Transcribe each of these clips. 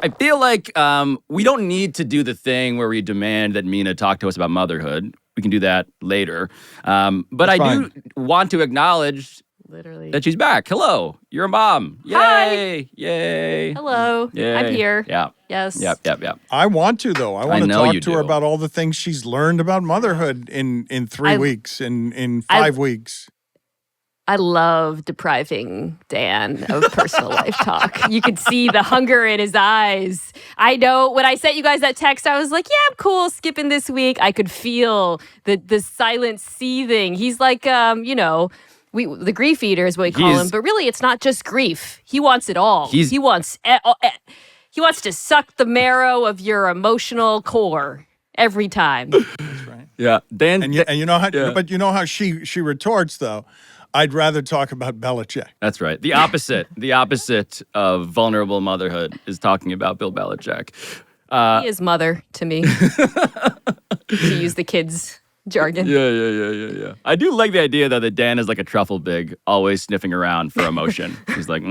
I feel like we don't need to do the thing where we demand that Mina talk to us about motherhood. We can do that later. But I do want to acknowledge that she's back. Hello, you're a mom. Yay! Hi. Yay! Hello. Yay. I'm here. Yeah. Yes. Yep. I want to, though. I want to know talk you to her do. about all the things she's learned about motherhood in 3 weeks, in 5 weeks. I love depriving Dan of personal life talk. You could see the hunger in his eyes. I know when I sent you guys that text, I was like, yeah, I'm cool skipping this week. I could feel the silent seething. He's like, the grief eater is what we call him. But really, it's not just grief. He wants it all. He wants to suck the marrow of your emotional core every time. That's right. Yeah. Dan, and you know how, but you know how she retorts, though. I'd rather talk about Belichick. That's right. The opposite of vulnerable motherhood is talking about Bill Belichick. He is mother to me, to use the kids' jargon. Yeah. I do like the idea, though, that Dan is like a truffle pig, always sniffing around for emotion. He's like,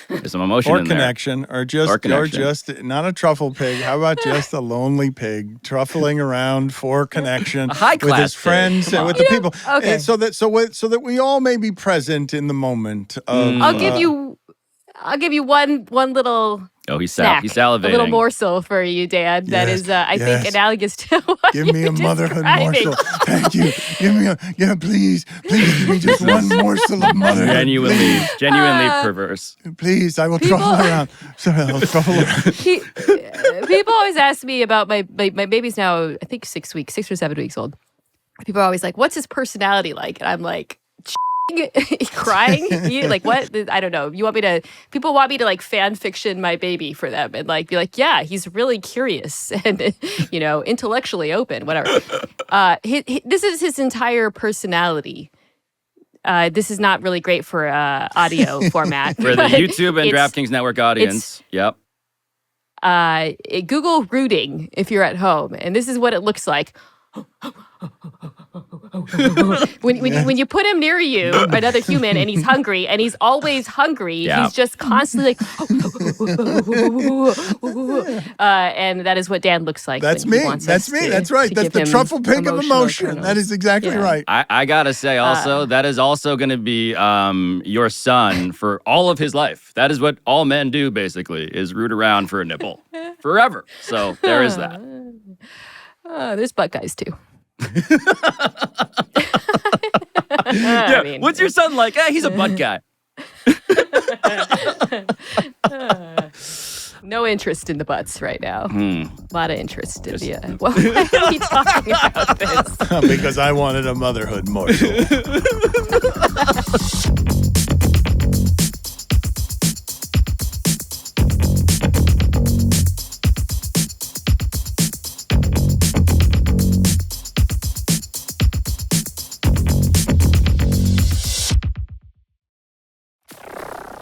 there's some emotion in connection, there. or just not a truffle pig. How about just a lonely pig truffling around for connection with his friends and with the people, okay. so that we all may be present in the moment. Of, I'll give you one little. Oh, he's snack, salivating. A little morsel for you, Dan. That is, I think, analogous to what give me a motherhood morsel. Thank you. Please give me just one morsel of motherhood. Genuinely perverse. Please, I will truffle around. Sorry, I'll truffle around. People always ask me about my baby's now, I think 6 or 7 weeks old. People are always like, what's his personality like? And I'm like, crying? Like, what? I don't know. People want me to like fan fiction my baby for them and like be like, yeah, he's really curious and, intellectually open, whatever. This is his entire personality. This is not really great for audio format. For the YouTube and DraftKings Network audience. Yep. Google rooting if you're at home. And this is what it looks like. when you put him near you, another human, and he's hungry, and he's always hungry, he's just constantly like, and that is what Dan looks like. That's me. That's me. That's right. That's the truffle pig of emotion. Kernels. That is exactly right. I gotta say also, that is also going to be your son for all of his life. That is what all men do, basically, is root around for a nipple forever. So there is that. There's butt guys too. What's your son like? He's a butt guy. No interest in the butts right now. A lot of interest in the. Well, why are we talking about this? Because I wanted a motherhood morsel.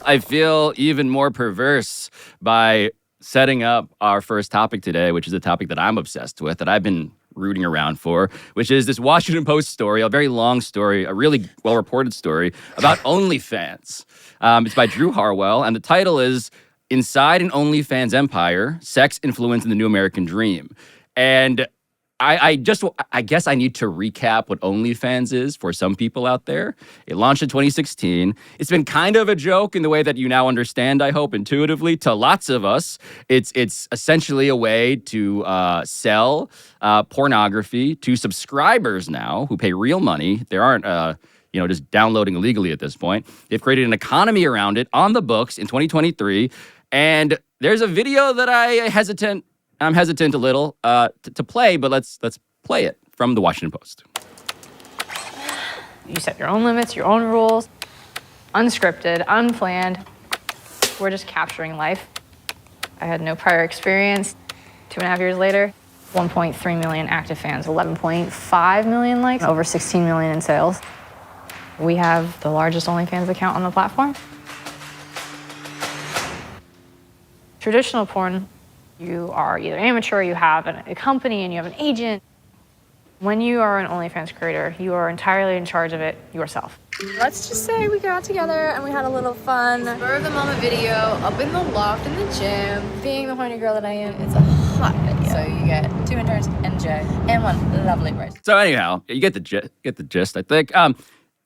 I feel even more perverse by setting up our first topic today, which is a topic that I'm obsessed with, that I've been rooting around for, which is this Washington Post story, a very long story, a really well-reported story about OnlyFans. It's by Drew Harwell, and the title is Inside an OnlyFans Empire, Sex Influencing the New American Dream. And I guess I need to recap what OnlyFans is for some people out there. It launched in 2016. It's been kind of a joke in the way that you now understand, I hope, intuitively. To lots of us, it's essentially a way to sell pornography to subscribers now who pay real money. There aren't just downloading illegally at this point. They've created an economy around it on the books in 2023. And there's a video that I'm hesitant a little to play, but let's play it from the Washington Post. You set your own limits, your own rules, unscripted, unplanned. We're just capturing life. I had no prior experience. 2.5 years later, 1.3 million active fans, 11.5 million likes, over 16 million in sales. We have the largest OnlyFans account on the platform. Traditional porn, you are either amateur, you have a company, and you have an agent. When you are an OnlyFans creator, you are entirely in charge of it yourself. Let's just say we got out together and we had a little fun. Spur of the moment video up in the loft in the gym. Being the horny girl that I am, it's a hot video. So you get 2 interns and a J and 1 lovely rose. So anyhow, you get the gist, I think.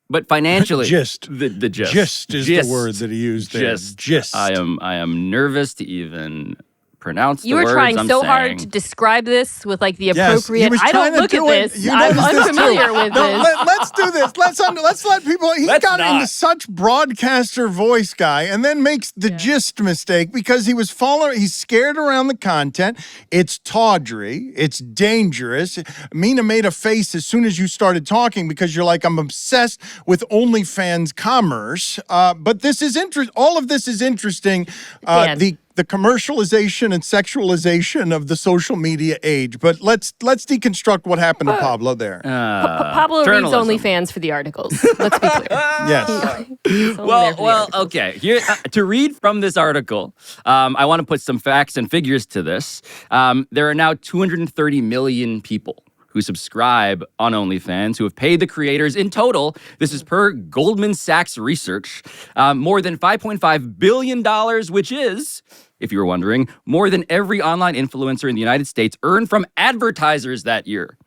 But financially, Gist. The gist. Gist is the word that he used there. Gist. I am nervous to even pronounce You the were words trying I'm so saying. hard to describe this with like the Yes, he appropriate. was I don't trying to look at do it. this. You I'm noticed this too. unfamiliar with No, this. let's do this. Let's let people. He Let's got not. into such broadcaster voice guy, and then makes the gist mistake because he was following. He's scared around the content. It's tawdry. It's dangerous. Mina made a face as soon as you started talking because you're like, I'm obsessed with OnlyFans commerce. But this is interesting. All of this is interesting. Dan. The commercialization and sexualization of the social media age. But let's deconstruct what happened to Pablo there. Pablo reads journalism. OnlyFans for the articles. Let's be clear. Yes. He's only there for the articles. Okay. Here, to read from this article, I want to put some facts and figures to this. There are now 230 million people who subscribe on OnlyFans, who have paid the creators in total, this is per Goldman Sachs research, more than $5.5 billion, which is, if you were wondering, more than every online influencer in the United States earned from advertisers that year.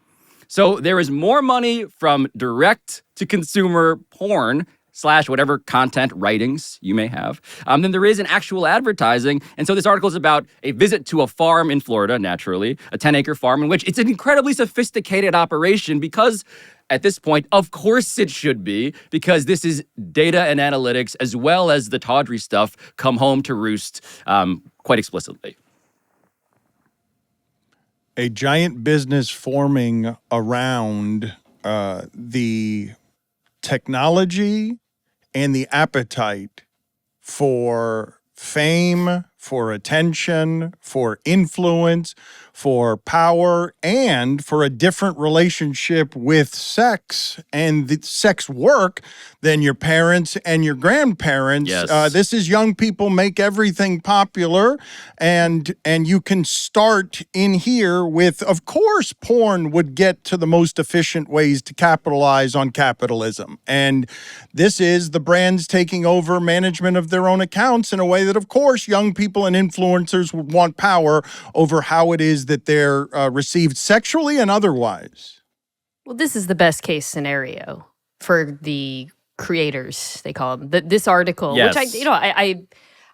So there is more money from direct-to-consumer porn / whatever content writings you may have, than there is in actual advertising. And so this article is about a visit to a farm in Florida, naturally, a 10-acre farm in which it's an incredibly sophisticated operation because at this point, of course it should be, because this is data and analytics as well as the tawdry stuff come home to roost quite explicitly. A giant business forming around the technology and the appetite for fame, for attention, for influence, for power, and for a different relationship with sex and the sex work than your parents and your grandparents. Yes. This is young people make everything popular, and you can start in here with, of course, porn would get to the most efficient ways to capitalize on capitalism. And this is the brands taking over management of their own accounts in a way that, of course, young people and influencers would want power over how it is that they're received sexually and otherwise. Well, this is the best case scenario for the creators, they call them. This article, Yes. which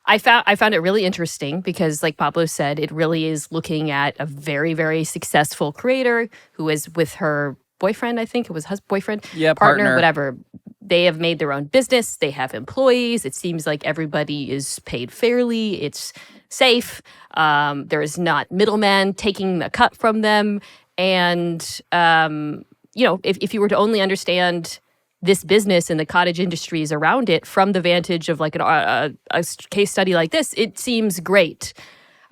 I found it really interesting because, like Pablo said, it really is looking at a very, very successful creator who is with her boyfriend. I think it was boyfriend, partner, whatever. They have made their own business. They have employees. It seems like everybody is paid fairly. It's safe. There is not middlemen taking a cut from them. And, if you were to only understand this business and the cottage industries around it from the vantage of like a case study like this, it seems great.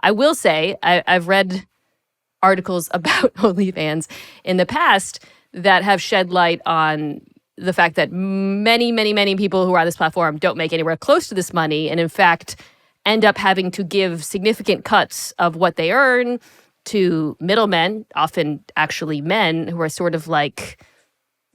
I will say I've read articles about OnlyFans in the past that have shed light on the fact that many, many, many people who are on this platform don't make anywhere close to this money, and in fact end up having to give significant cuts of what they earn to middlemen, often actually men who are sort of like,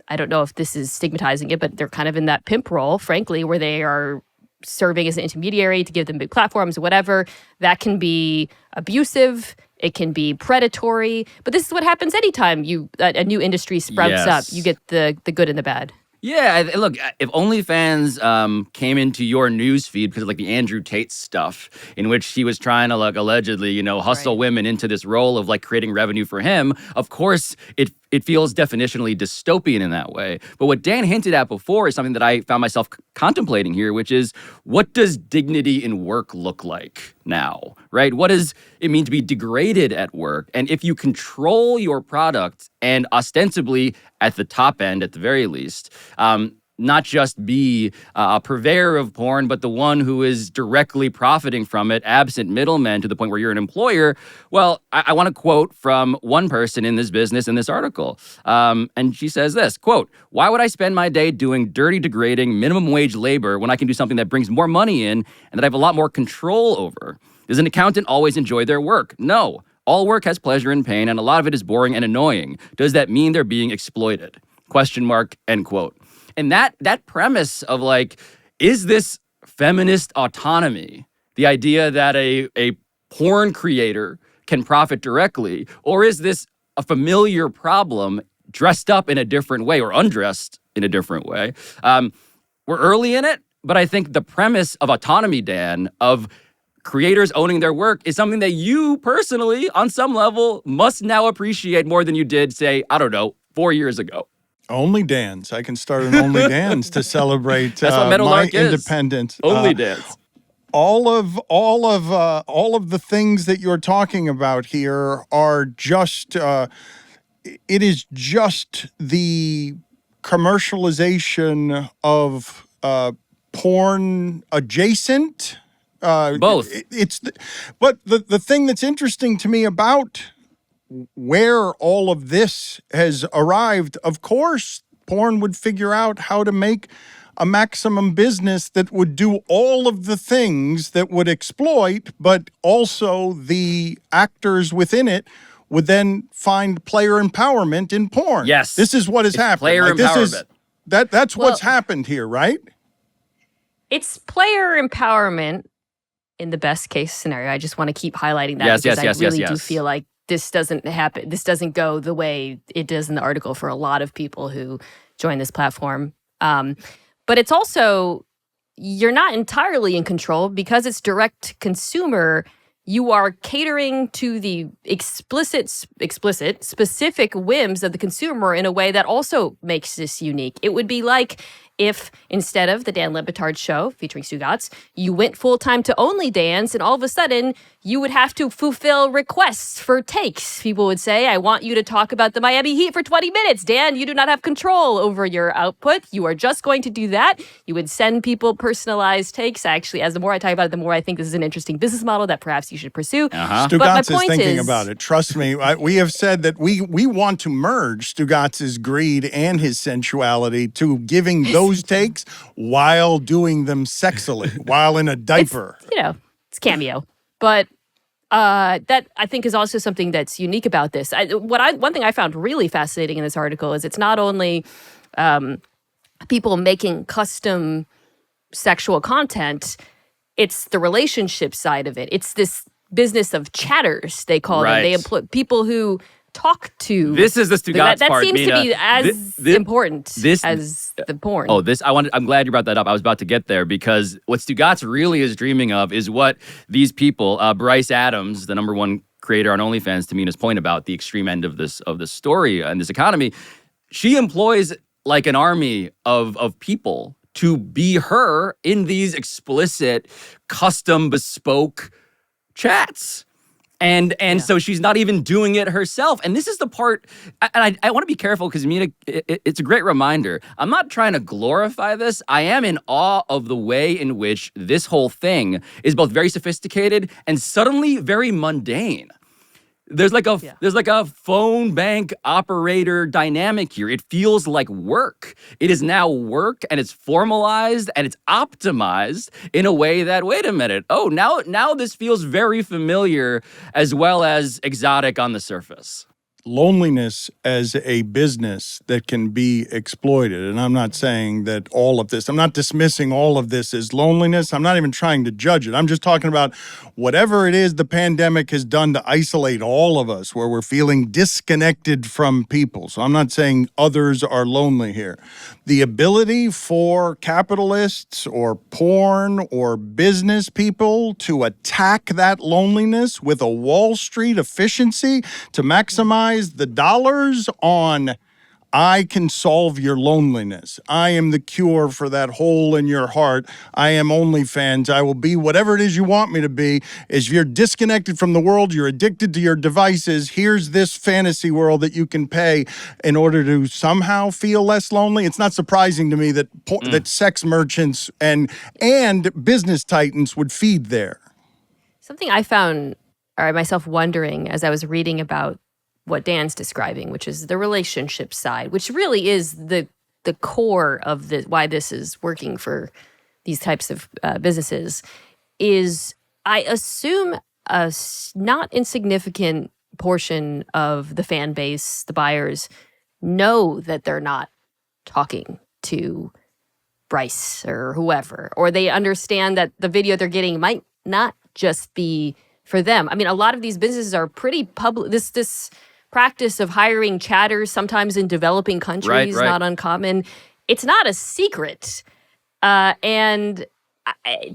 I don't know if this is stigmatizing it, but they're kind of in that pimp role, frankly, where they are serving as an intermediary to give them big platforms, whatever. That can be abusive. It can be predatory. But this is what happens anytime a new industry sprouts up. You get the good and the bad. Yeah, look, if OnlyFans came into your news feed because of like the Andrew Tate stuff, in which he was trying to like allegedly, hustle women into this role of like creating revenue for him, of course it feels definitionally dystopian in that way. But what Dan hinted at before is something that I found myself contemplating here, which is, what does dignity in work look like now, right? What does it mean to be degraded at work? And if you control your product and ostensibly at the top end, at the very least, not just be a purveyor of porn, but the one who is directly profiting from it, absent middlemen, to the point where you're an employer. Well, I want to quote from one person in this business in this article. And she says this, quote, "Why would I spend my day doing dirty, degrading, minimum wage labor when I can do something that brings more money in and that I have a lot more control over? Does an accountant always enjoy their work? No. All work has pleasure and pain, and a lot of it is boring and annoying. Does that mean they're being exploited? Question mark, end quote." And that premise of like, is this feminist autonomy, the idea that a porn creator can profit directly, or is this a familiar problem dressed up in a different way or undressed in a different way? We're early in it, but I think the premise of autonomy, Dan, of creators owning their work is something that you personally, on some level, must now appreciate more than you did, say, I don't know, 4 years ago. OnlyDans. I can start an OnlyDans to celebrate That's what Metal my Lark is. independence. OnlyDans. All of the things that you're talking about here are just it is just the commercialization of porn adjacent. Both. But the thing that's interesting to me about where all of this has arrived, of course, porn would figure out how to make a maximum business that would do all of the things that would exploit, but also the actors within it would then find player empowerment in porn. Yes. This is what has happened. Player empowerment. That's what's happened here, right? It's player empowerment in the best case scenario. I just want to keep highlighting that because I really do feel like this doesn't happen. This doesn't go the way it does in the article for a lot of people who join this platform. But it's also, you're not entirely in control because it's direct consumer. You are catering to the specific whims of the consumer in a way that also makes this unique. It would be like if instead of the Dan Le Batard show featuring Stugotz, you went full-time to OnlyDans, and all of a sudden you would have to fulfill requests for takes. People would say, I want you to talk about the Miami Heat for 20 minutes. Dan, you do not have control over your output. You are just going to do that. You would send people personalized takes. Actually, as the more I talk about it, the more I think this is an interesting business model that perhaps you should pursue. Stugotz is thinking about it. Trust me. We have said that we want to merge Stugotz's greed and his sensuality to giving those takes while doing them sexily, while in a diaper. It's cameo. But that I think is also something that's unique about this. One thing I found really fascinating in this article is it's not only people making custom sexual content, it's the relationship side of it. It's this business of chatters, they call them. They employ people who talk to. This is the Stugotz that part, seems Mina. to be as important as the porn. I'm glad you brought that up. I was about to get there because what Stugotz really is dreaming of is what these people, Bryce Adams, the number one creator on OnlyFans, to Mina's point about the extreme end of this story and this economy, she employs like an army of people to be her in these explicit, custom, bespoke chats. And so she's not even doing it herself. And this is the part, and I want to be careful because, Mina, it's a great reminder. I'm not trying to glorify this. I am in awe of the way in which this whole thing is both very sophisticated and suddenly very mundane. There's like a phone bank operator dynamic here. It feels like work. It is now work, and it's formalized and it's optimized in a way that, wait a minute, now this feels very familiar as well as exotic on the surface. Loneliness as a business that can be exploited. And I'm not saying that all of this, I'm not dismissing all of this as loneliness. I'm not even trying to judge it. I'm just talking about whatever it is the pandemic has done to isolate all of us, where we're feeling disconnected from people. So I'm not saying others are lonely here. The ability for capitalists or porn or business people to attack that loneliness with a Wall Street efficiency to maximize the dollars on, I can solve your loneliness. I am the cure for that hole in your heart. I am OnlyFans. I will be whatever it is you want me to be. If you're disconnected from the world, you're addicted to your devices, here's this fantasy world that you can pay in order to somehow feel less lonely. It's not surprising to me that that sex merchants and business titans would feed there. Something I found myself wondering as I was reading about what Dan's describing, which is the relationship side, which really is the core of why this is working for these types of businesses, is I assume a not insignificant portion of the fan base, the buyers, know that they're not talking to Bryce or whoever, or they understand that the video they're getting might not just be for them. I mean, a lot of these businesses are pretty public. This practice of hiring chatters, sometimes in developing countries, Right. not uncommon. It's not a secret. And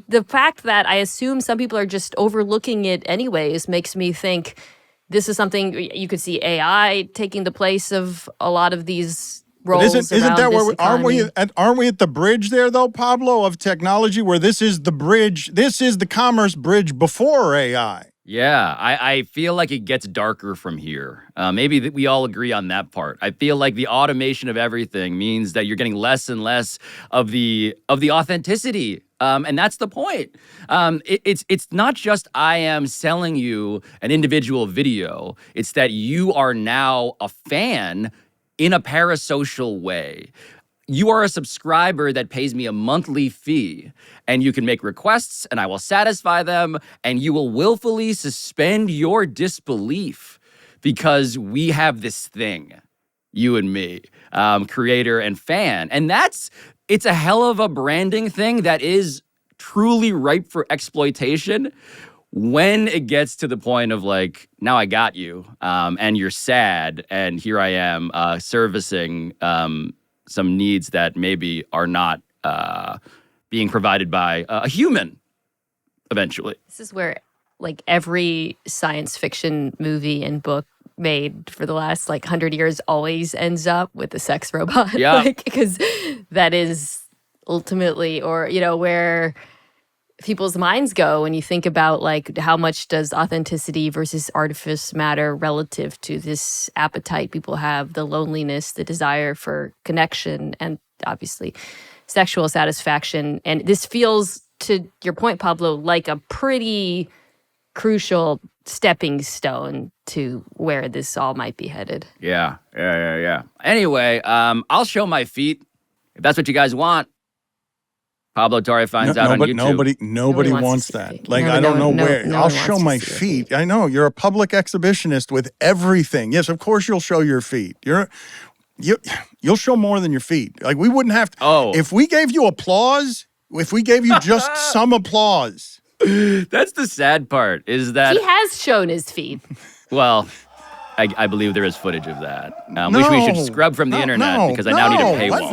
the fact that I assume some people are just overlooking it anyways makes me think this is something you could see AI taking the place of a lot of these roles. Isn't that where aren't we at the bridge there though, Pablo, of technology, where this is the bridge, this is the commerce bridge before AI? Yeah, I feel like it gets darker from here. Maybe we all agree on that part. I feel like the automation of everything means that you're getting less and less of the authenticity. And that's the point. It's not just I am selling you an individual video. It's that you are now a fan in a parasocial way. You are a subscriber that pays me a monthly fee, and you can make requests and I will satisfy them, and you will willfully suspend your disbelief because we have this thing, you and me, creator and fan. And it's a hell of a branding thing that is truly ripe for exploitation when it gets to the point of like, now I got you, and you're sad, and here I am servicing some needs that maybe are not being provided by a human eventually. This is where like every science fiction movie and book made for the last like 100 years always ends up with a sex robot. Yeah. Because that is ultimately, or, where people's minds go when you think about like how much does authenticity versus artifice matter relative to this appetite people have, the loneliness, the desire for connection, and obviously sexual satisfaction. And this feels, to your point, Pablo, like a pretty crucial stepping stone to where this all might be headed. Yeah. Anyway, I'll show my feet if that's what you guys want. Pablo Torre finds out on YouTube. Nobody wants that. Like, I don't know where. I'll show my feet. I know you're a public exhibitionist with everything. Yes, of course you'll show your feet. You'll show more than your feet. Like, we wouldn't have to. Oh. If we gave you applause, if we gave you just some applause. That's the sad part, is that he has shown his feet. Well, I believe there is footage of that. We should scrub from the internet because I now need a paywall.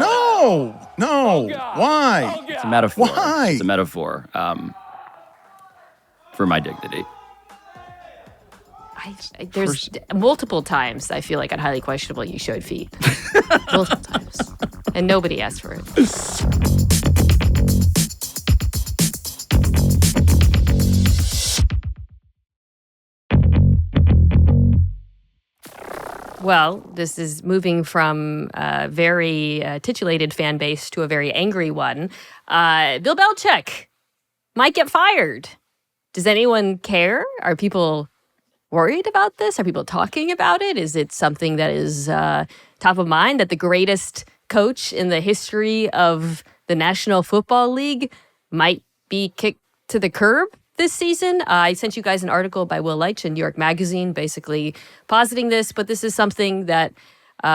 No. Why? It's a metaphor. Why? It's a metaphor for my dignity. There's multiple times I feel like on Highly Questionable you showed feet. Multiple times. And nobody asked for it. Well, this is moving from a very titillated fan base to a very angry one. Bill Belichick might get fired. Does anyone care? Are people worried about this? Are people talking about it? Is it something that is top of mind, that the greatest coach in the history of the National Football League might be kicked to the curb this season? I sent you guys an article by Will Leitch in New York Magazine basically positing this, but this is something that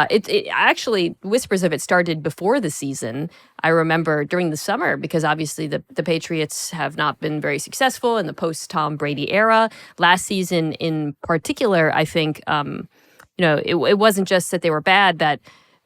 it actually, whispers of it started before the season. I remember during the summer, because obviously the Patriots have not been very successful in the post-Tom Brady era. Last season in particular, I think, it wasn't just that they were bad, that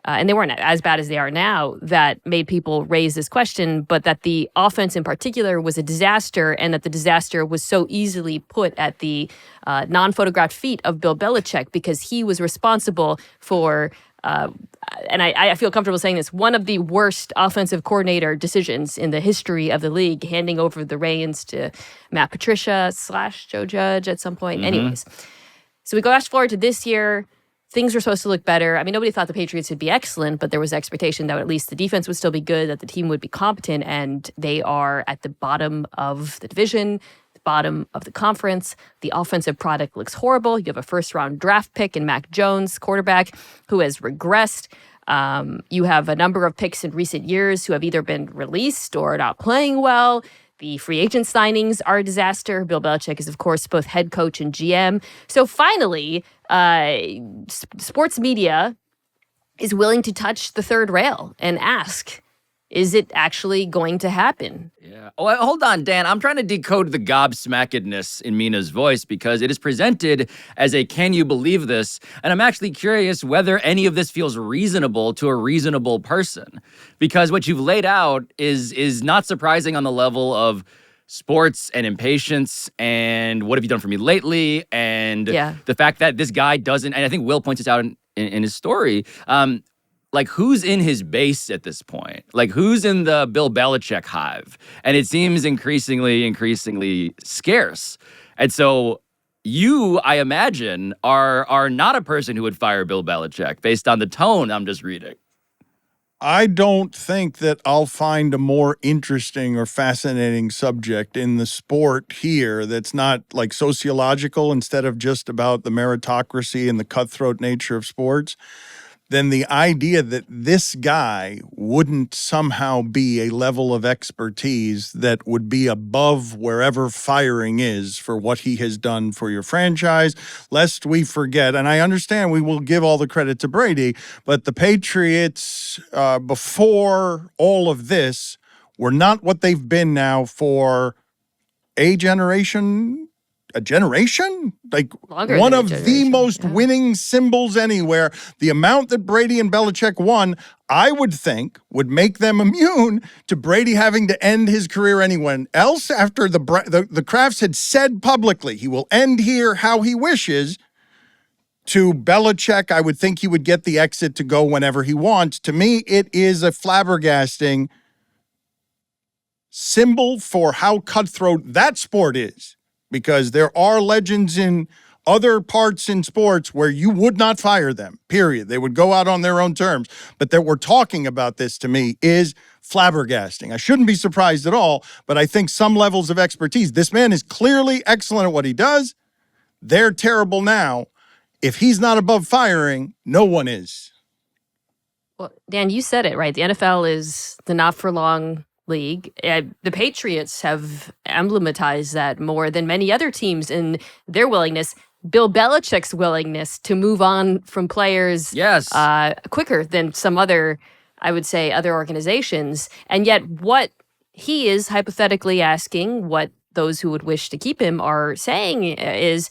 and they weren't as bad as they are now, that made people raise this question, but that the offense in particular was a disaster, and that the disaster was so easily put at the non-photographed feet of Bill Belichick, because he was responsible for, and I feel comfortable saying this, one of the worst offensive coordinator decisions in the history of the league, handing over the reins to Matt Patricia / Joe Judge at some point. Anyways, so we go fast forward to this year. Things were supposed to look better. I mean, nobody thought the Patriots would be excellent, but there was expectation that at least the defense would still be good, that the team would be competent, and they are at the bottom of the division, the bottom of the conference. The offensive product looks horrible. You have a first-round draft pick in Mac Jones, quarterback, who has regressed. You have a number of picks in recent years who have either been released or not playing well. The free agent signings are a disaster. Bill Belichick is, of course, both head coach and GM. So finally, sports media is willing to touch the third rail and ask, is it actually going to happen? Yeah. Oh, hold on, Dan. I'm trying to decode the gobsmackedness in Mina's voice because it is presented as a "can you believe this?" And I'm actually curious whether any of this feels reasonable to a reasonable person. Because what you've laid out is not surprising on the level of sports and impatience and what have you done for me lately, and the fact that this guy doesn't, and I think Will points this out in his story, like, who's in his base at this point? Like, who's in the Bill Belichick hive? And it seems increasingly scarce. And so you, I imagine, are not a person who would fire Bill Belichick based on the tone I'm just reading. I don't think that I'll find a more interesting or fascinating subject in the sport here that's not like sociological instead of just about the meritocracy and the cutthroat nature of sports than the idea that this guy wouldn't somehow be a level of expertise that would be above wherever firing is for what he has done for your franchise. Lest we forget, and I understand we will give all the credit to Brady, but the Patriots, before all of this, were not what they've been now for a generation. A generation? Like Longer one than a of the generation, most winning symbols anywhere. The amount that Brady and Belichick won, I would think, would make them immune to Brady having to end his career anywhere else after the Krafts had said publicly he will end here how he wishes. To Belichick, I would think he would get the exit to go whenever he wants. To me, it is a flabbergasting symbol for how cutthroat that sport is. Because there are legends in other parts in sports where you would not fire them, period. They would go out on their own terms. But that we're talking about this, to me, is flabbergasting. I shouldn't be surprised at all, but I think some levels of expertise. This man is clearly excellent at what he does. They're terrible now. If he's not above firing, no one is. Well, Dan, you said it, right? The NFL is the not-for-long league. The Patriots have emblematized that more than many other teams in their willingness. Bill Belichick's willingness to move on from players quicker than some other, I would say, other organizations. And yet what he is hypothetically asking, what those who would wish to keep him are saying is,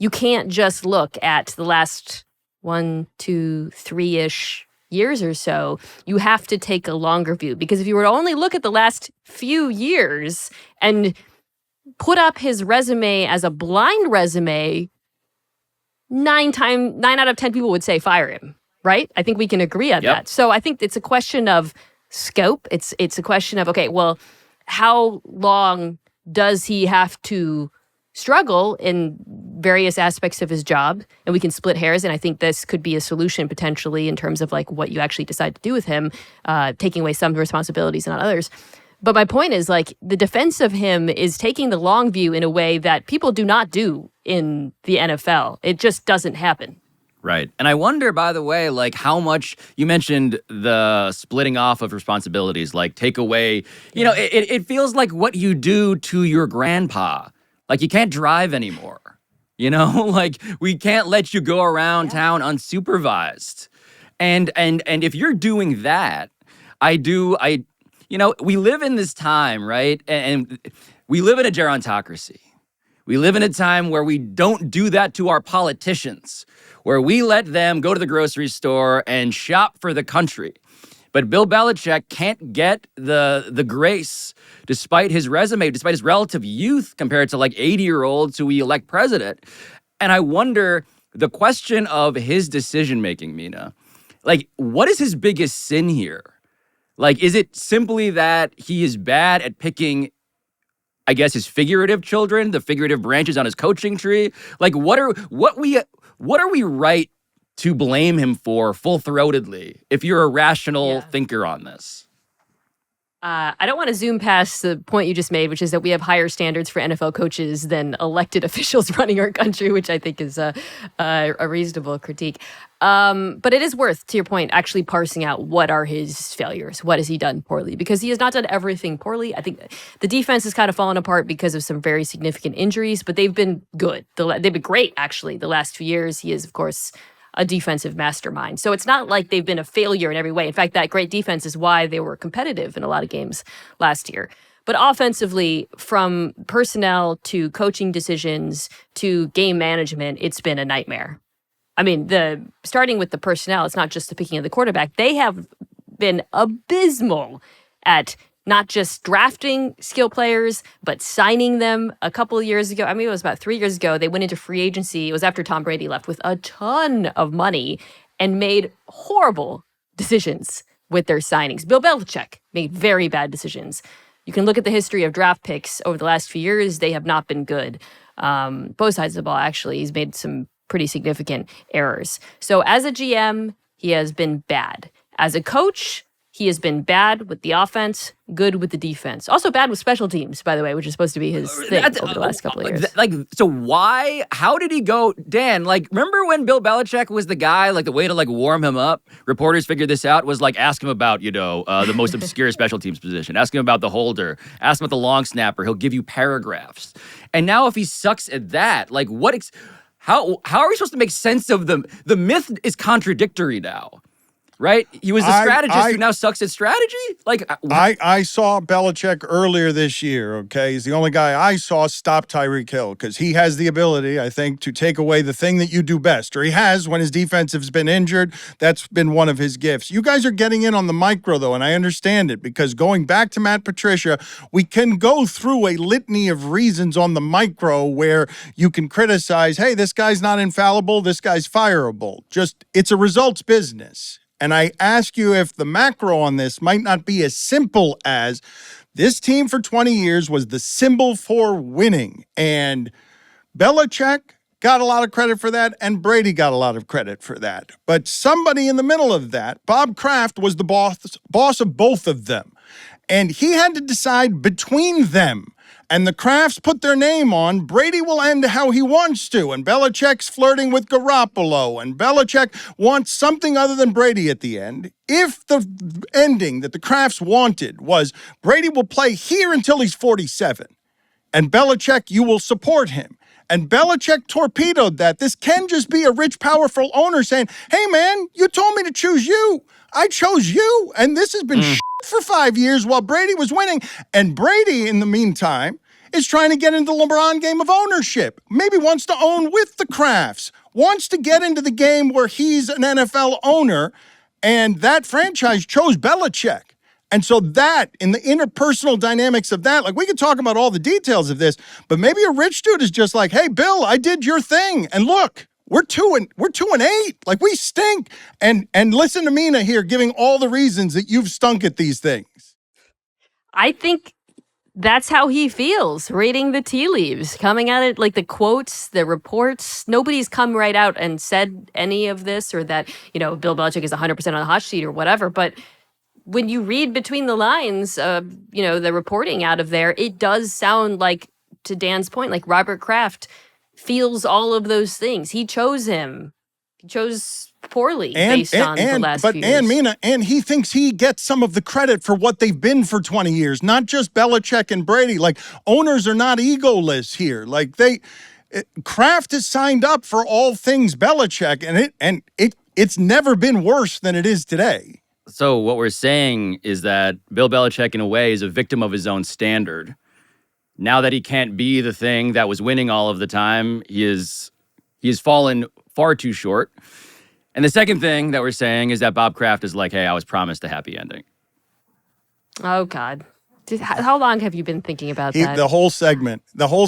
you can't just look at the last 1, 2, 3-ish years or so. You have to take a longer view, because if you were to only look at the last few years and put up his resume as a blind resume, 9 out of 10 people would say fire him, right? I think we can agree on that. So I think it's a question of scope. It's a question of, okay, well, how long does he have to struggle in various aspects of his job? And we can split hairs, and I think this could be a solution potentially in terms of like what you actually decide to do with him, taking away some responsibilities and not others. But my point is, like, the defense of him is taking the long view in a way that people do not do in the NFL. It just doesn't happen. Right. And I wonder, by the way, like, how much you mentioned the splitting off of responsibilities, like take away, you know, it feels like what you do to your grandpa. Like, you can't drive anymore, you know? Like, we can't let you go around town unsupervised. And if you're doing that, you know, we live in this time, right? And we live in a gerontocracy. We live in a time where we don't do that to our politicians, where we let them go to the grocery store and shop for the country. But Bill Belichick can't get the grace, despite his resume, despite his relative youth compared to like 80-year-olds who we elect president. And I wonder, the question of his decision-making, Mina, like, what is his biggest sin here? Like, is it simply that he is bad at picking, I guess, his figurative children, the figurative branches on his coaching tree? Like, what are we right to blame him for full-throatedly if you're a rational thinker on this? I don't want to zoom past the point you just made, which is that we have higher standards for NFL coaches than elected officials running our country, which I think is a reasonable critique. But it is worth, to your point, actually parsing out what are his failures. What has he done poorly? Because he has not done everything poorly. I think the defense has kind of fallen apart because of some very significant injuries, but they've been good. They've been great, actually, the last few years. He is, of course, a defensive mastermind. So it's not like they've been a failure in every way. In fact, that great defense is why they were competitive in a lot of games last year. But offensively, from personnel to coaching decisions to game management, it's been a nightmare. I mean, starting with the personnel, it's not just the picking of the quarterback. They have been abysmal at not just drafting skill players, but signing them. A couple of years ago, I mean, it was about 3 years ago, they went into free agency. It was after Tom Brady left with a ton of money and made horrible decisions with their signings. Bill Belichick made very bad decisions. You can look at the history of draft picks over the last few years. They have not been good. Both sides of the ball, actually. He's made some pretty significant errors. So as a GM, he has been bad. As a coach, he has been bad with the offense, good with the defense. Also bad with special teams, by the way, which is supposed to be his thing over the last couple of years. So why? How did he go? Dan, remember when Bill Belichick was the guy, the way to warm him up? Reporters figured this out, was ask him about, the most obscure special teams position. Ask him about the holder. Ask him about the long snapper. He'll give you paragraphs. And now if he sucks at that, how are we supposed to make sense of them? The myth is contradictory now. Right? He was a strategist who now sucks at strategy? I saw Belichick earlier this year, okay? He's the only guy I saw stop Tyreek Hill because he has the ability, I think, to take away the thing that you do best. Or he has when his defense has been injured. That's been one of his gifts. You guys are getting in on the micro, though, and I understand it because going back to Matt Patricia, we can go through a litany of reasons on the micro where you can criticize, hey, this guy's not infallible, this guy's fireable. Just, it's a results business. And I ask you if the macro on this might not be as simple as this team for 20 years was the symbol for winning. And Belichick got a lot of credit for that, and Brady got a lot of credit for that. But somebody in the middle of that, Bob Kraft, was the boss of both of them. And he had to decide between them. And the Krafts put their name on, Brady will end how he wants to. And Belichick's flirting with Garoppolo. And Belichick wants something other than Brady at the end. If the ending that the Krafts wanted was Brady will play here until he's 47. And Belichick, you will support him. And Belichick torpedoed that. This can just be a rich, powerful owner saying, hey, man, you told me to choose you. I chose you. And this has been for 5 years while Brady was winning. And Brady, in the meantime, is trying to get into the LeBron game of ownership. Maybe wants to own with the Krafts. Wants to get into the game where he's an NFL owner. And that franchise chose Belichick. And so that, in the interpersonal dynamics of that, we could talk about all the details of this, but maybe a rich dude is just like, hey, Bill, I did your thing. And look, we're 2-8. We stink. And listen to Mina here giving all the reasons that you've stunk at these things. I think that's how he feels, reading the tea leaves, coming at it, the quotes, the reports. Nobody's come right out and said any of this or that, Bill Belichick is 100% on the hot sheet or whatever. But when you read between the lines of, the reporting out of there, it does sound like, to Dan's point, Robert Kraft feels all of those things. He chose him. He chose poorly based on the last few years. And Mina, and he thinks he gets some of the credit for what they've been for 20 years, not just Belichick and Brady. Owners are not egoless here. Kraft has signed up for all things Belichick, and it's never been worse than it is today. So what we're saying is that Bill Belichick, in a way, is a victim of his own standard. Now that he can't be the thing that was winning all of the time, he has fallen far too short. And the second thing that we're saying is that Bob Kraft is like, hey, I was promised a happy ending. Oh, God. How long have you been thinking about that? The whole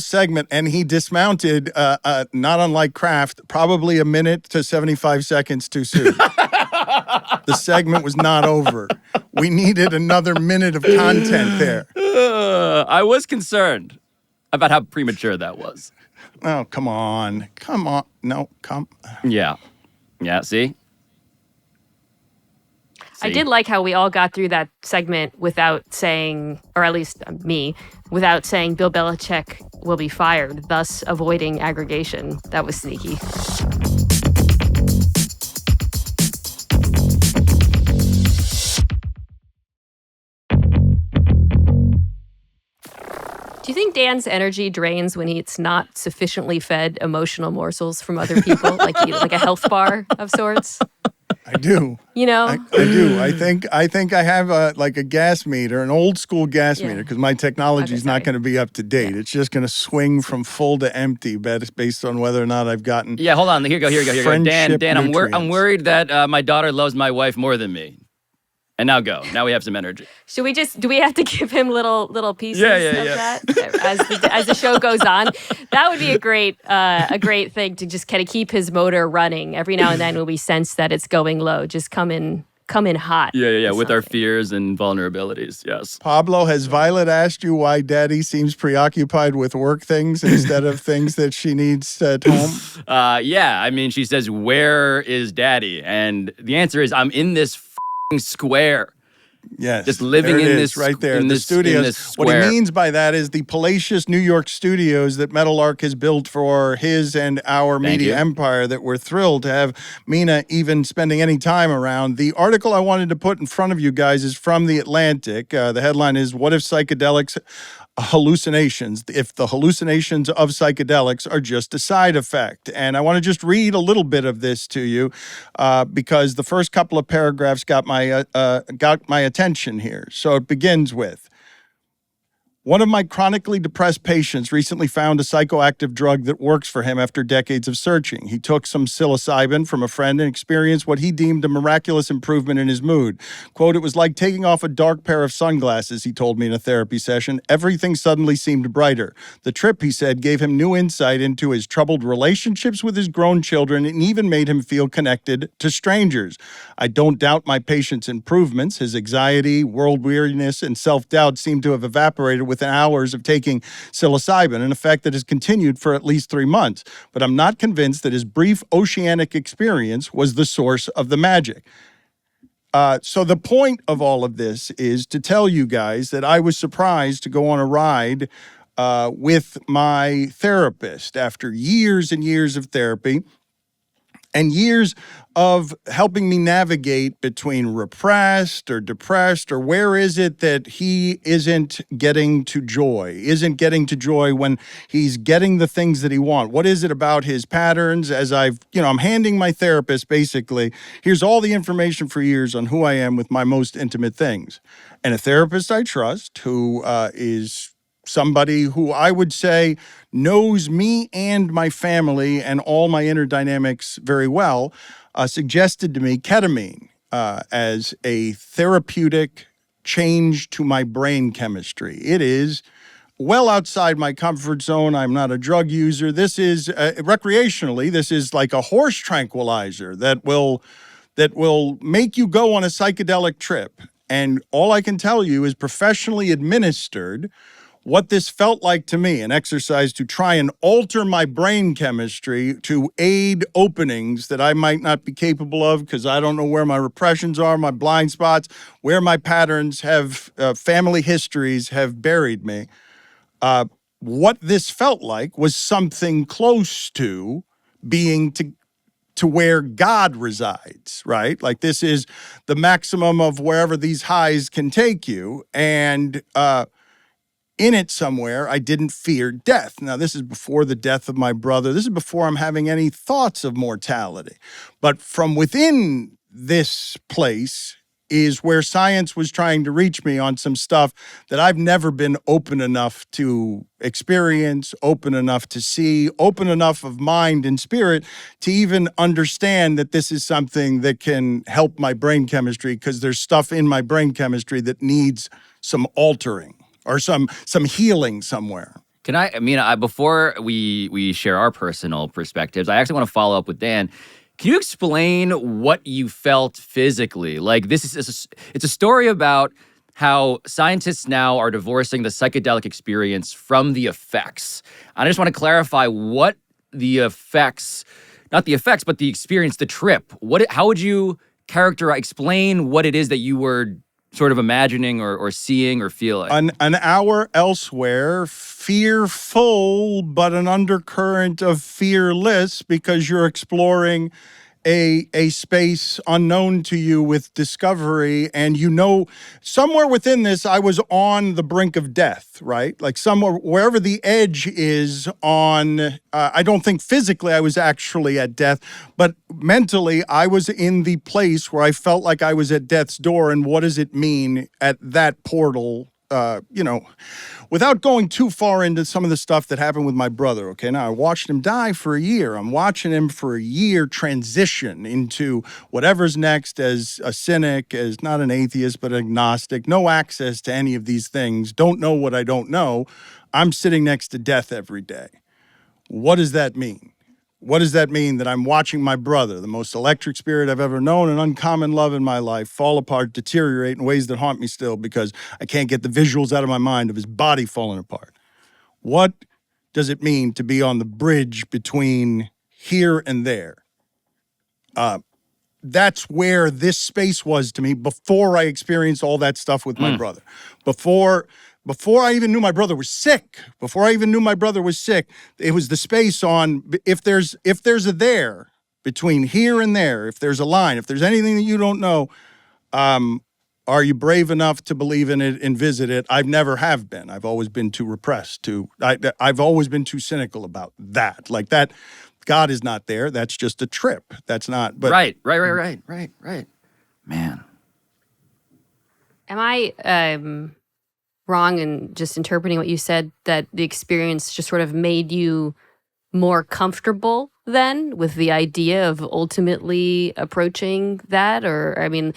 segment, and he dismounted, not unlike Kraft, probably a minute to 75 seconds too soon. The segment was not over. We needed another minute of content there. I was concerned about how premature that was. Oh, come on. No, come. Yeah, see? I did like how we all got through that segment without saying, or at least me, without saying Bill Belichick will be fired, thus avoiding aggregation. That was sneaky. Do you think Dan's energy drains when he's not sufficiently fed emotional morsels from other people, like a health bar of sorts? I do. You know, I do. I think I have a gas meter, an old school gas meter, because my technology is not going to be up to date. It's just going to swing from full to empty, based on whether or not I've gotten. Yeah, hold on. Here you go. Dan, I'm worried that my daughter loves my wife more than me. And now go. Now we have some energy. Do we have to give him little pieces of that as the show goes on? That would be a great thing to just kind of keep his motor running every now and then when we sense that it's going low. Just come in hot. Yeah. With our fears and vulnerabilities. Yes. Pablo, has Violet asked you why Daddy seems preoccupied with work things instead of things that she needs at home? Yeah. I mean, she says, "Where is Daddy?" And the answer is, I'm in this square. Yes. Just living in this right there. In the this, studios. in this square. What he means by that is the palatious New York studios that Meadowlark has built for his and our media empire that we're thrilled to have Mina even spending any time around. The article I wanted to put in front of you guys is from The Atlantic. The headline is, "What if psychedelics hallucinations, if the hallucinations of psychedelics are just a side effect?" And I want to just read a little bit of this to you because the first couple of paragraphs got my attention here. So it begins with, "One of my chronically depressed patients recently found a psychoactive drug that works for him after decades of searching. He took some psilocybin from a friend and experienced what he deemed a miraculous improvement in his mood. Quote, it was like taking off a dark pair of sunglasses, he told me in a therapy session. Everything suddenly seemed brighter. The trip, he said, gave him new insight into his troubled relationships with his grown children and even made him feel connected to strangers. I don't doubt my patient's improvements. His anxiety, world weariness, and self-doubt seem to have evaporated within hours of taking psilocybin, an effect that has continued for at least 3 months. But I'm not convinced that his brief oceanic experience was the source of the magic." So the point of all of this is to tell you guys that I was surprised to go on a ride with my therapist after years and years of therapy and years of helping me navigate between repressed or depressed, or where is it that he isn't getting to joy when he's getting the things that he wants? What is it about his patterns? As I'm handing my therapist basically, here's all the information for years on who I am with my most intimate things. And a therapist I trust who is somebody who I would say knows me and my family and all my inner dynamics very well, suggested to me ketamine as a therapeutic change to my brain chemistry. It is well outside my comfort zone. I'm not a drug user. This is recreationally, this is like a horse tranquilizer that will make you go on a psychedelic trip. And all I can tell you is professionally administered what this felt like to me, an exercise to try and alter my brain chemistry to aid openings that I might not be capable of because I don't know where my repressions are, my blind spots, where my patterns have, family histories have buried me. What this felt like was something close to being to where God resides, right? Like this is the maximum of wherever these highs can take you. And in it somewhere, I didn't fear death. Now, this is before the death of my brother. This is before I'm having any thoughts of mortality. But from within this place is where science was trying to reach me on some stuff that I've never been open enough to experience, open enough to see, open enough of mind and spirit to even understand that this is something that can help my brain chemistry, because there's stuff in my brain chemistry that needs some altering or some healing somewhere. Can I before we share our personal perspectives, I actually want to follow up with Dan. Can you explain what you felt physically? Like it's a story about how scientists now are divorcing the psychedelic experience from the effects. I just want to clarify what the effects, not the effects, but the experience, the trip. How would you explain what it is that you were sort of imagining or seeing or feeling? An hour elsewhere, fearful, but an undercurrent of fearless, because you're exploring a space unknown to you with discovery, and somewhere within this I was on the brink of death, right? Like somewhere wherever the edge is on, I don't think physically I was actually at death, but mentally I was in the place where I felt like I was at death's door. And what does it mean at that portal? Without going too far into some of the stuff that happened with my brother, okay? Now, I watched him die for a year. I'm watching him for a year transition into whatever's next as a cynic, as not an atheist, but agnostic, no access to any of these things, don't know what I don't know. I'm sitting next to death every day. What does that mean? What does that mean that I'm watching my brother, the most electric spirit I've ever known, an uncommon love in my life, fall apart, deteriorate in ways that haunt me still because I can't get the visuals out of my mind of his body falling apart? What does it mean to be on the bridge between here and there? That's where this space was to me before I experienced all that stuff with my brother. Before I even knew my brother was sick, it was the space on if there's a there between here and there, if there's a line, if there's anything that you don't know, are you brave enough to believe in it and visit it? I've never have been. I've always been too repressed. I've always been too cynical about that. Like that, God is not there. That's just a trip. That's not. But Right. Man. Am I wrong in just interpreting what you said, that the experience just sort of made you more comfortable then with the idea of ultimately approaching that? Or, I mean,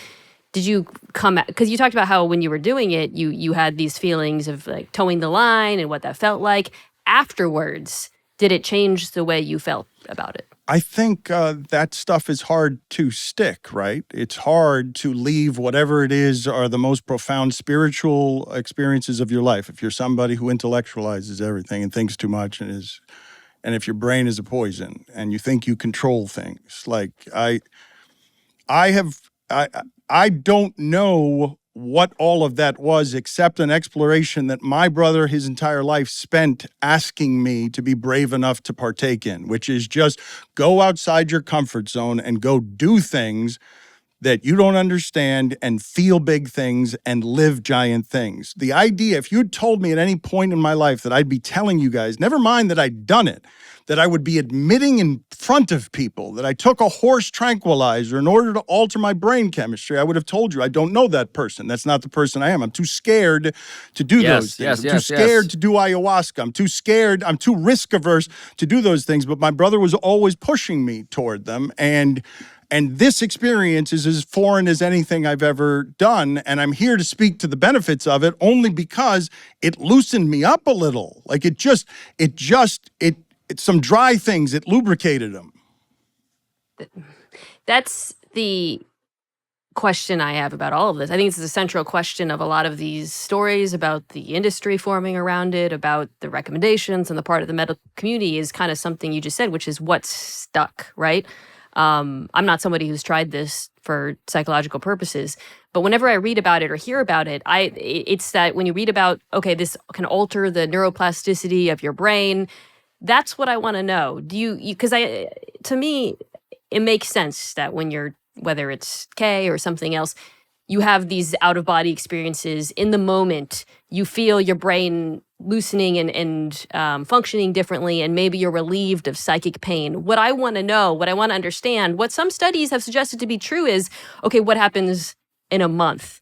did you come, because you talked about how when you were doing it, you had these feelings of like towing the line and what that felt like. Afterwards, did it change the way you felt about it? I think that stuff is hard to stick, right? It's hard to leave whatever it is are the most profound spiritual experiences of your life. If you're somebody who intellectualizes everything and thinks too much and if your brain is a poison and you think you control things, like I don't know what all of that was except an exploration that my brother his entire life spent asking me to be brave enough to partake in, which is just go outside your comfort zone and go do things that you don't understand and feel big things and live giant things. The idea, if you'd told me at any point in my life that I'd be telling you guys, never mind that I'd done it, that I would be admitting in front of people that I took a horse tranquilizer in order to alter my brain chemistry, I would have told you I don't know that person. That's not the person I am. I'm too scared to do those things. I'm too scared to do ayahuasca. I'm too scared. I'm too risk averse to do those things. But my brother was always pushing me toward them. And this experience is as foreign as anything I've ever done. And I'm here to speak to the benefits of it only because it loosened me up a little. Like it some dry things, it lubricated them. That's the question I have about all of this. I think it's the central question of a lot of these stories about the industry forming around it, about the recommendations and the part of the medical community is kind of something you just said, which is what's stuck, right? I'm not somebody who's tried this for psychological purposes, but whenever I read about it or hear about it, it's that when you read about, okay, this can alter the neuroplasticity of your brain, that's what I want to know. Because to me, it makes sense that when you're, whether it's K or something else, you have these out-of-body experiences. In the moment, you feel your brain loosening and functioning differently, and maybe you're relieved of psychic pain. What I want to know, what I want to understand, what some studies have suggested to be true is, okay, what happens in a month?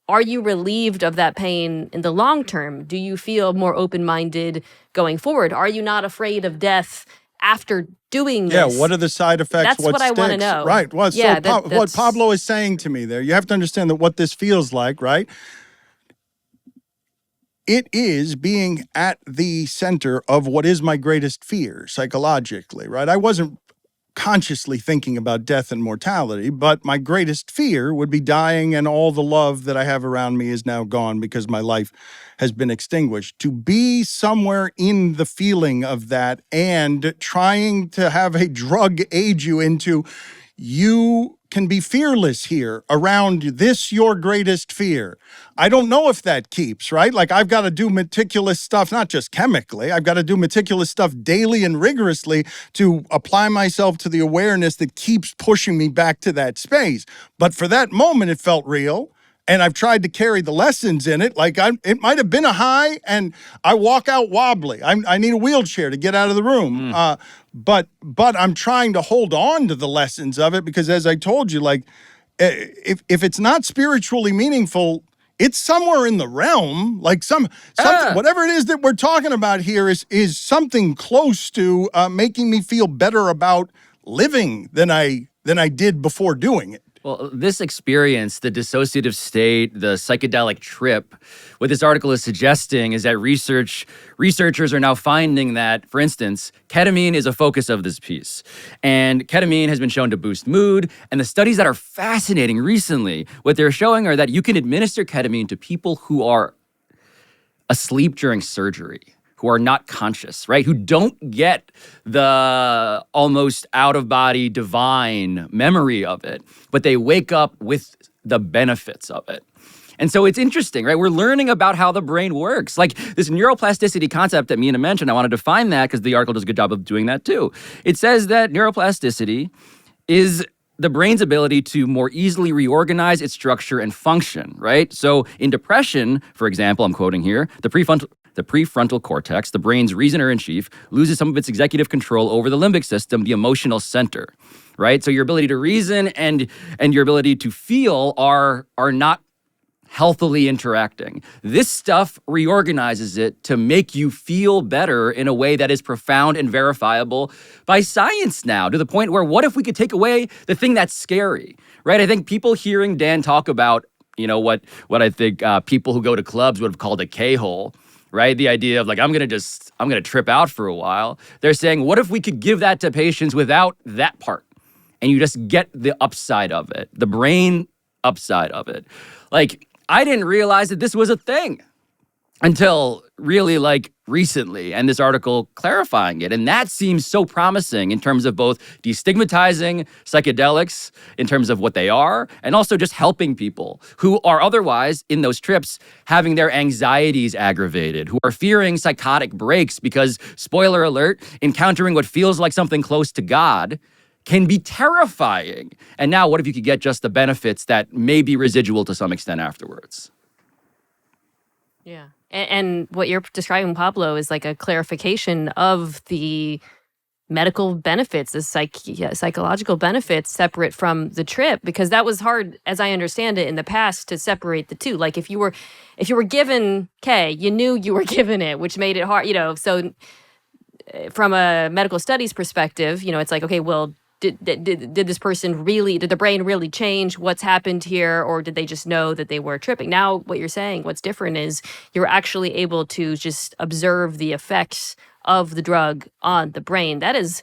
Are you relieved of that pain in the long term? Do you feel more open-minded going forward? Are you not afraid of death after doing this? Yeah, what are the side effects? That's what I want to know. Right. Well, yeah, so what Pablo is saying to me there, you have to understand that what this feels like, right? It is being at the center of what is my greatest fear psychologically, right? I wasn't consciously thinking about death and mortality, but my greatest fear would be dying and all the love that I have around me is now gone because my life has been extinguished. To be somewhere in the feeling of that and trying to have a drug aid you into, you can be fearless here around this, your greatest fear. I don't know if that keeps, right? Like I've got to do meticulous stuff, not just chemically. I've got to do meticulous stuff daily and rigorously to apply myself to the awareness that keeps pushing me back to that space. But for that moment, it felt real. And I've tried to carry the lessons in it. Like it might have been a high, and I walk out wobbly. I need a wheelchair to get out of the room. But I'm trying to hold on to the lessons of it because, as I told you, like if it's not spiritually meaningful, it's somewhere in the realm. Like something, whatever it is that we're talking about here is something close to making me feel better about living than I did before doing it. Well, this experience, the dissociative state, the psychedelic trip, what this article is suggesting is that researchers are now finding that, for instance, ketamine is a focus of this piece. And ketamine has been shown to boost mood. And the studies that are fascinating recently, what they're showing are that you can administer ketamine to people who are asleep during surgery, who are not conscious, right? Who don't get the almost out-of-body divine memory of it, but they wake up with the benefits of it. And so it's interesting, right? We're learning about how the brain works. Like this neuroplasticity concept that Mina mentioned, I want to define that because the article does a good job of doing that too. It says that neuroplasticity is the brain's ability to more easily reorganize its structure and function, right? So in depression, for example, I'm quoting here, the prefrontal cortex, the brain's reasoner in chief, loses some of its executive control over the limbic system, the emotional center, right? So your ability to reason and your ability to feel are not healthily interacting. This stuff reorganizes it to make you feel better in a way that is profound and verifiable by science now, to the point where what if we could take away the thing that's scary, right? I think people hearing Dan talk about, what I think people who go to clubs would have called a K-hole, right? The idea of like, I'm going to trip out for a while. They're saying, what if we could give that to patients without that part? And you just get the upside of it, the brain upside of it. Like, I didn't realize that this was a thing until really like recently, and this article clarifying it. And that seems so promising in terms of both destigmatizing psychedelics in terms of what they are, and also just helping people who are otherwise in those trips having their anxieties aggravated, who are fearing psychotic breaks because, spoiler alert, encountering what feels like something close to God can be terrifying. And now what if you could get just the benefits that may be residual to some extent afterwards? Yeah. And what you're describing, Pablo, is like a clarification of the medical benefits, the psychological benefits separate from the trip, because that was hard, as I understand it, in the past to separate the two. Like if you were given K, you knew you were given it, which made it hard, so from a medical studies perspective, it's like, okay, well, did the brain really change what's happened here, or did they just know that they were tripping? Now, what you're saying, what's different is you're actually able to just observe the effects of the drug on the brain. That is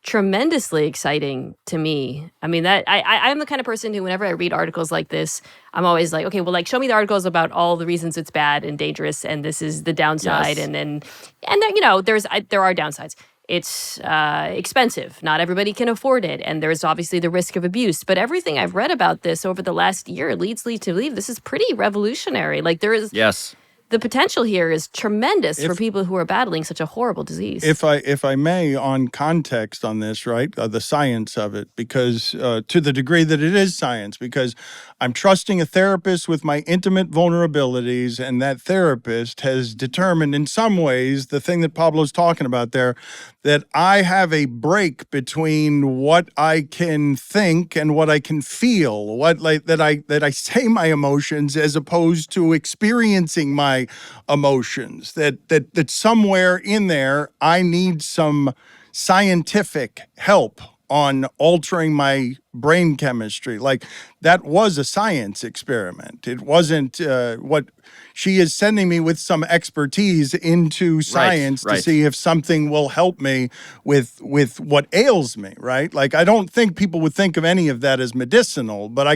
tremendously exciting to me. I mean, that I'm the kind of person who, whenever I read articles like this, I'm always like, okay, well, like, show me the articles about all the reasons it's bad and dangerous, and this is the downside, Yes. and then there are downsides. It's expensive. Not everybody can afford it. And there's obviously the risk of abuse. But everything I've read about this over the last year leads me to believe this is pretty revolutionary. Like Yes. the potential here is tremendous for people who are battling such a horrible disease. If I may, on context on this, right, the science of it, because to the degree that it is science, because I'm trusting a therapist with my intimate vulnerabilities, and that therapist has determined in some ways the thing that Pablo's talking about there, that I have a break between what I can think and what I can feel, that I say my emotions as opposed to experiencing my emotions, that somewhere in there I need some scientific help on altering my brain chemistry. Like, that was a science experiment. It wasn't what she is sending me with some expertise into science right. to see if something will help me with what ails me, right? Like, I don't think people would think of any of that as medicinal, but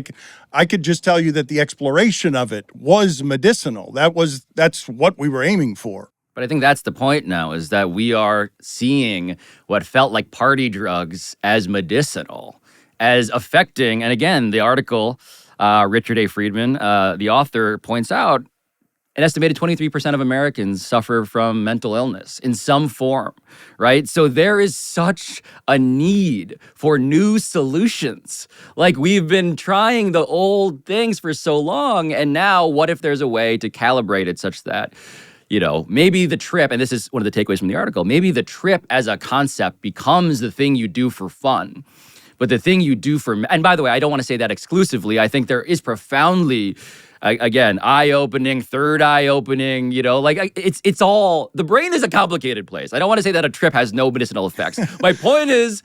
I could just tell you that the exploration of it was medicinal. That's what we were aiming for. But I think that's the point now, is that we are seeing what felt like party drugs as medicinal. as affecting, and again, the article, Richard A. Friedman, the author, points out an estimated 23% of Americans suffer from mental illness in some form, right? So there is such a need for new solutions. Like, we've been trying the old things for so long, and now what if there's a way to calibrate it such that, maybe the trip, and this is one of the takeaways from the article, maybe the trip as a concept becomes the thing you do for fun. But the thing you do for, and by the way, I don't want to say that exclusively. I think there is profoundly, again, eye-opening, third eye-opening, it's all, the brain is a complicated place. I don't want to say that a trip has no medicinal effects. My point is,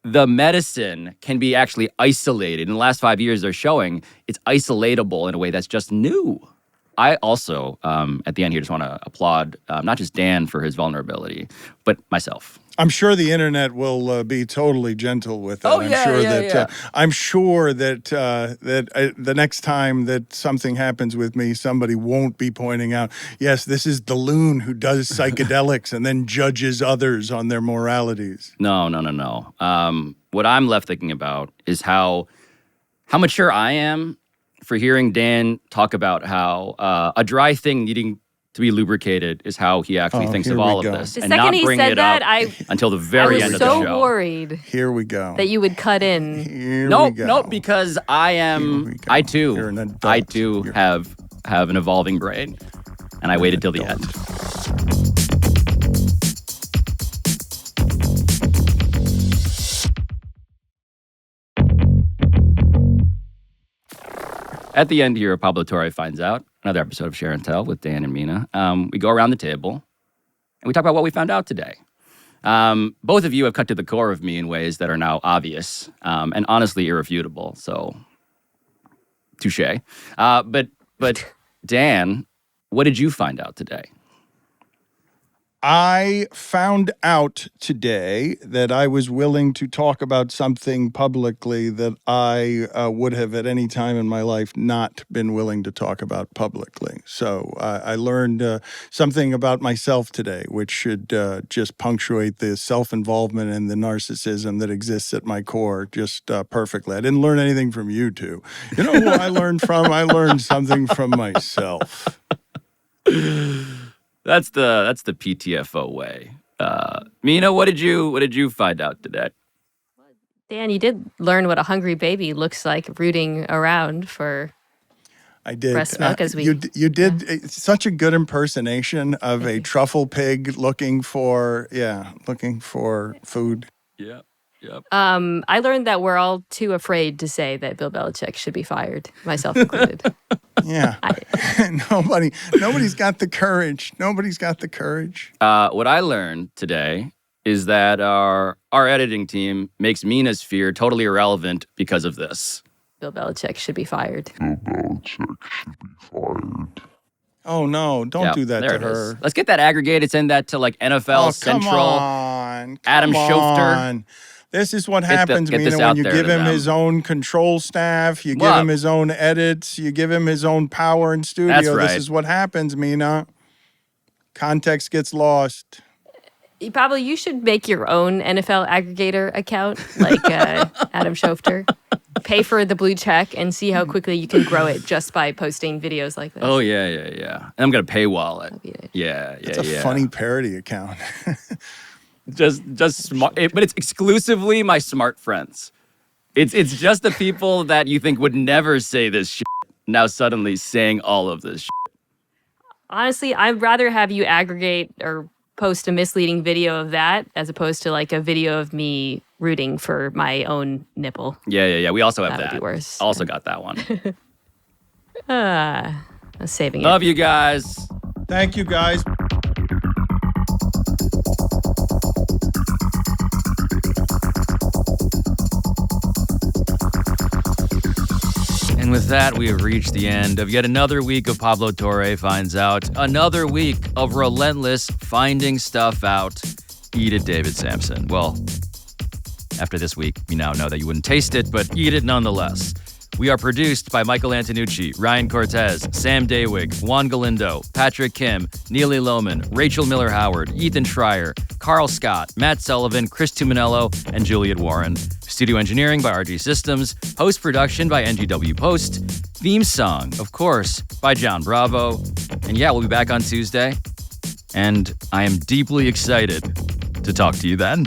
the medicine can be actually isolated. In the last 5 years, they're showing it's isolatable in a way that's just new. I also, at the end here, just want to applaud not just Dan for his vulnerability, but myself. I'm sure the internet will be totally gentle with that. Oh, yeah, I'm sure that the next time that something happens with me, somebody won't be pointing out, yes, this is the loon who does psychedelics and then judges others on their moralities. No. What I'm left thinking about is how mature I am for hearing Dan talk about how a dry thing needing to be lubricated is how he actually thinks of all of this. The and second not he bring said it that, up until the very end of the show. I was so worried Here we go. that you would cut in. Nope, because I too You're an adult. have an evolving brain. And I waited till the end. At the end here, Pablo Torre finds out, another episode of Share and Tell with Dan and Mina. We go around the table, and we talk about what we found out today. Both of you have cut to the core of me in ways that are now obvious and honestly irrefutable, so touche. But Dan, what did you find out today? I found out today that I was willing to talk about something publicly that I would have at any time in my life not been willing to talk about publicly. So I learned something about myself today, which should just punctuate the self-involvement and the narcissism that exists at my core just perfectly. I didn't learn anything from you two. You know who I learned from? I learned something from myself. That's the PTFO way. Mina, what did you find out today? Dan, you did learn what a hungry baby looks like rooting around for I did. breast milk as we... You did such a good impersonation of a truffle pig looking for food. Yeah. Yep. I learned that we're all too afraid to say that Bill Belichick should be fired, myself included. Yeah. Nobody's got the courage. Nobody's got the courage. What I learned today is that our editing team makes Mina's fear totally irrelevant because of this. Bill Belichick should be fired. Oh, no. Don't do that there to it her. is. Let's get that aggregated. Send that to like NFL Central. Come Adam Schofter. on. This is what happens, get Mina, this when out you there give to him them. his own control staff, you give him his own edits, you give him his own power in studio. That's right. This is what happens, Mina. Context gets lost. Pablo, you should make your own NFL aggregator account like Adam Schofter. Pay for the blue check and see how quickly you can grow it just by posting videos like this. Oh, yeah. And I'm going to paywall it. Yeah. It's a funny parody account. Just smart, but it's exclusively my smart friends. It's just the people that you think would never say this shit now suddenly saying all of this shit. Honestly, I'd rather have you aggregate or post a misleading video of that as opposed to like a video of me rooting for my own nipple. Yeah. We also have that. That would be worse. Also got that one. I was saving it. Love you guys. Thank you, guys. And with that, we have reached the end of yet another week of Pablo Torre Finds Out. Another week of relentless finding stuff out. Eat it, David Sampson. Well, after this week, we now know that you wouldn't taste it, but eat it nonetheless. We are produced by Michael Antonucci, Ryan Cortez, Sam Daywig, Juan Galindo, Patrick Kim, Neely Lohman, Rachel Miller-Howard, Ethan Schreier, Carl Scott, Matt Sullivan, Chris Tuminello, and Juliet Warren. Studio engineering by RG Systems. Post-production by NGW Post. Theme song, of course, by John Bravo. And yeah, we'll be back on Tuesday. And I am deeply excited to talk to you then.